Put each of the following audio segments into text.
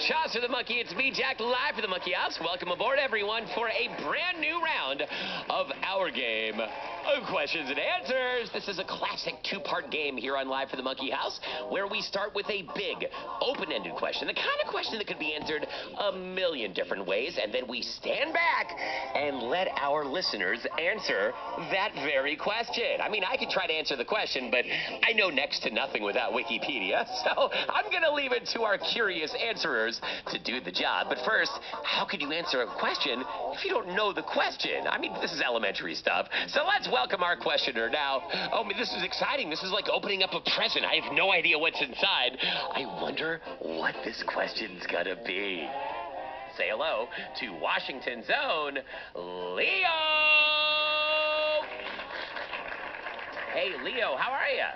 Chaucer the Monkey, it's me, Jack, live for the Monkey House. Welcome aboard, everyone, for a brand new round of our game of questions and answers. This is a classic two-part game here on Live for the Monkey House, where we start with a big, open-ended question, the kind of question that could be answered a million different ways, and then we stand back and let our listeners answer that very question. I mean, I could try to answer the question, but I know next to nothing without Wikipedia, so I'm going to leave it to our curious answerers to do the job. But first, how could you answer a question if you don't know the question? I mean, this is elementary stuff. So let's welcome our questioner now. Oh, this is exciting. This is like opening up a present. I have no idea what's inside. I wonder what this question's gonna be. Say hello to Washington's own Leo. Hey, Leo, how are you?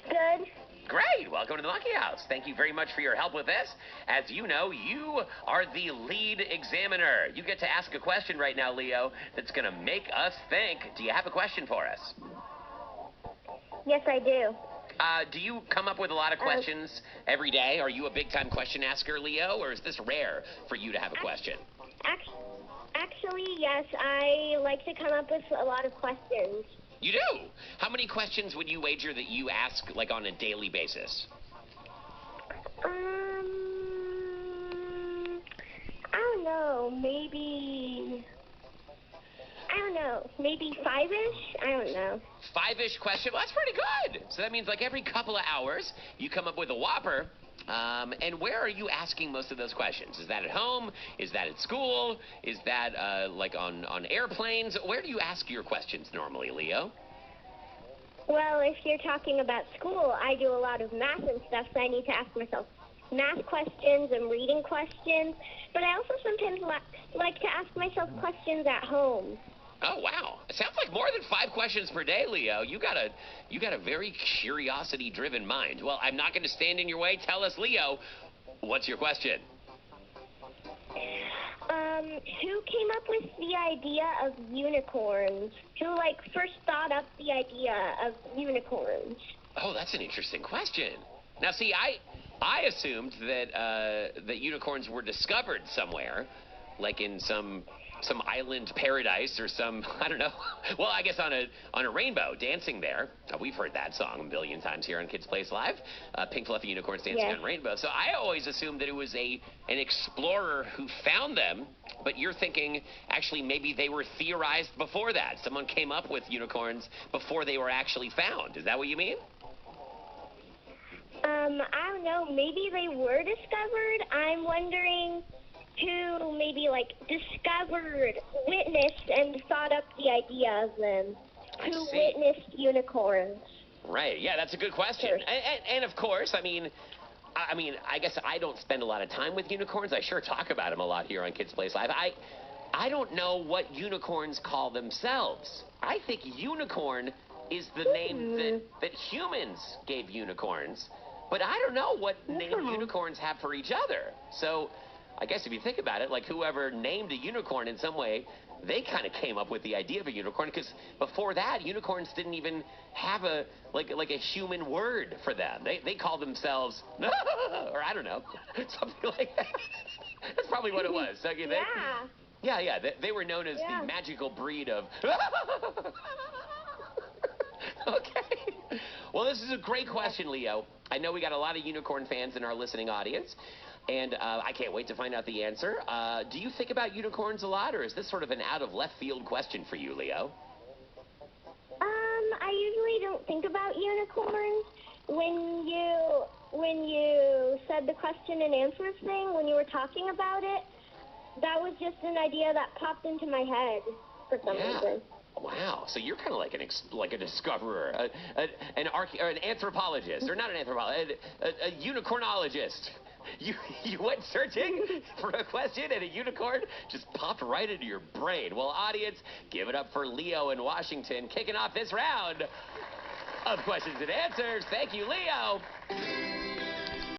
Good. Great. Welcome to the Monkey House. Thank you very much for your help with this. As you know, you are the lead examiner. You get to ask a question right now, Leo, that's going to make us think. Do you have a question for us? Yes, I do. Do you come up with a lot of questions every day? Are you a big-time question asker, Leo, or is this rare for you to have a question? Actually, yes. I like to come up with a lot of questions. You do? How many questions would you wager that you ask, like, on a daily basis? I don't know. Maybe 5-ish? I don't know. 5-ish question? Well, that's pretty good. So that means, like, every couple of hours, you come up with a whopper. And where are you asking most of those questions? Is that at home? Is that at school? Is that, like, on airplanes? Where do you ask your questions normally, Leo? Well, if you're talking about school, I do a lot of math and stuff, so I need to ask myself math questions and reading questions. But I also sometimes like to ask myself questions at home. Oh, wow. It sounds like more than 5 questions per day, Leo. You got a very curiosity-driven mind. Well, I'm not going to stand in your way. Tell us, Leo, what's your question? Who came up with the idea of unicorns? Who, first thought up the idea of unicorns? Oh, that's an interesting question. Now, see, I assumed that unicorns were discovered somewhere, like in some island paradise or some, I don't know. Well, I guess on a rainbow, dancing there. We've heard that song a million times here on Kids Place Live. Pink Fluffy Unicorns Dancing on Rainbow. So I always assumed that it was an explorer who found them, but you're thinking actually maybe they were theorized before that. Someone came up with unicorns before they were actually found. Is that what you mean? I don't know. Maybe they were discovered. I'm wondering who maybe discovered, witnessed, and thought up the idea of them. Who witnessed unicorns? Right. Yeah, that's a good question. And of course, I mean, I guess I don't spend a lot of time with unicorns. I sure talk about them a lot here on Kids Place Live. I don't know what unicorns call themselves. I think unicorn is the name that humans gave unicorns. But I don't know what name unicorns have for each other. So I guess if you think about it, like whoever named a unicorn in some way, they kind of came up with the idea of a unicorn, because before that, unicorns didn't even have a human word for them. They called themselves, or I don't know, something like that. That's probably what it was, don't you think? Yeah. They were known as the magical breed of... Okay. Well, this is a great question, Leo. I know we got a lot of unicorn fans in our listening audience, and I can't wait to find out the answer. Do you think about unicorns a lot, or is this sort of an out-of-left-field question for you, Leo? I usually don't think about unicorns. When you said the question and answer thing, when you were talking about it, that was just an idea that popped into my head for some reason. Wow, so you're kind of like a discoverer, an anthropologist, or not an anthropologist, a unicornologist. You went searching for a question, and a unicorn just popped right into your brain. Well, audience, give it up for Leo in Washington, kicking off this round of questions and answers. Thank you, Leo.